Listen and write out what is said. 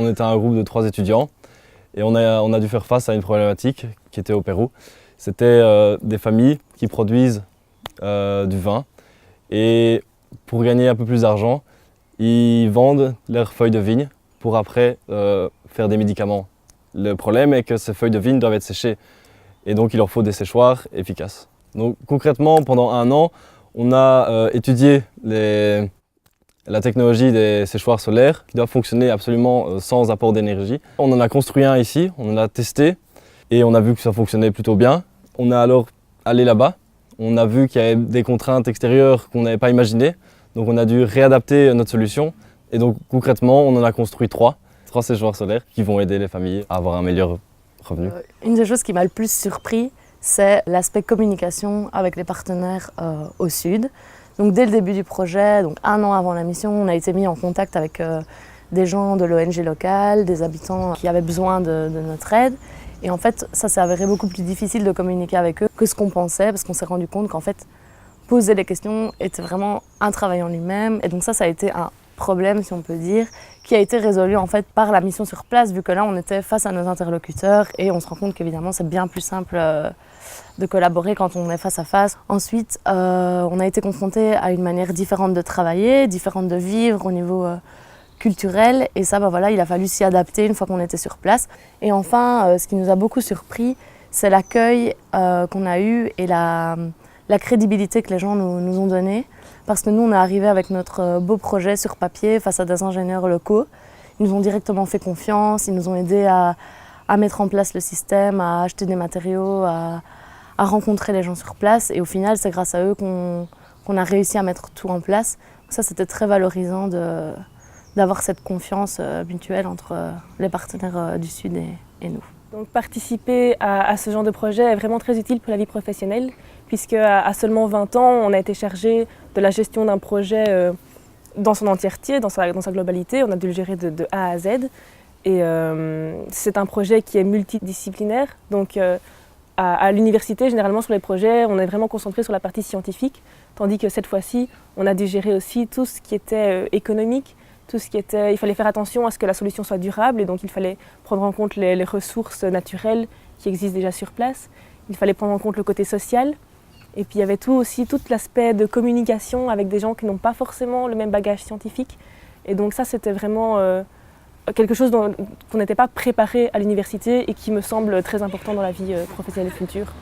On était un groupe de 3 étudiants et on a dû faire face à une problématique qui était au Pérou. C'était des familles qui produisent du vin et pour gagner un peu plus d'argent, ils vendent leurs feuilles de vigne pour après faire des médicaments. Le problème est que ces feuilles de vigne doivent être séchées et donc il leur faut des séchoirs efficaces. Donc concrètement, pendant 1 an, on a étudié la technologie des séchoirs solaires qui doivent fonctionner absolument sans apport d'énergie. On en a construit un ici, on en a testé et on a vu que ça fonctionnait plutôt bien. On est alors allé là-bas, on a vu qu'il y avait des contraintes extérieures qu'on n'avait pas imaginées, donc on a dû réadapter notre solution et donc concrètement on en a construit 3 séchoirs solaires qui vont aider les familles à avoir un meilleur revenu. Une des choses qui m'a le plus surpris, c'est l'aspect communication avec les partenaires au sud. Donc dès le début du projet, donc 1 an avant la mission, on a été mis en contact avec des gens de l'ONG locale, des habitants qui avaient besoin de notre aide. Et en fait, ça s'est avéré beaucoup plus difficile de communiquer avec eux que ce qu'on pensait, parce qu'on s'est rendu compte qu'en fait, poser les questions était vraiment un travail en lui-même. Et donc ça a été un problème, si on peut dire, qui a été résolu en fait par la mission sur place, vu que là, on était face à nos interlocuteurs et on se rend compte qu'évidemment, c'est bien plus simple de collaborer quand on est face à face. Ensuite, on a été confronté à une manière différente de travailler, différente de vivre au niveau culturel. Et ça, voilà, il a fallu s'y adapter une fois qu'on était sur place. Et enfin, ce qui nous a beaucoup surpris, c'est l'accueil qu'on a eu et la crédibilité que les gens nous ont donnée. Parce que nous, on est arrivé avec notre beau projet sur papier face à des ingénieurs locaux. Ils nous ont directement fait confiance, ils nous ont aidés à mettre en place le système, à acheter des matériaux, à rencontrer les gens sur place. Et au final, c'est grâce à eux qu'on a réussi à mettre tout en place. Donc ça, c'était très valorisant d'avoir cette confiance mutuelle entre les partenaires du Sud et nous. Donc participer à ce genre de projet est vraiment très utile pour la vie professionnelle, puisque à seulement 20 ans, on a été chargé de la gestion d'un projet dans son entièreté, dans sa globalité. On a dû le gérer de A à Z. Et c'est un projet qui est multidisciplinaire. Donc à l'université, généralement sur les projets, on est vraiment concentré sur la partie scientifique, tandis que cette fois-ci, on a dû gérer aussi tout ce qui était économique, tout ce qui était, il fallait faire attention à ce que la solution soit durable et donc il fallait prendre en compte les ressources naturelles qui existent déjà sur place. Il fallait prendre en compte le côté social et puis il y avait tout l'aspect de communication avec des gens qui n'ont pas forcément le même bagage scientifique. Et donc ça, c'était vraiment quelque chose qu'on n'était pas préparé à l'université et qui me semble très important dans la vie professionnelle future.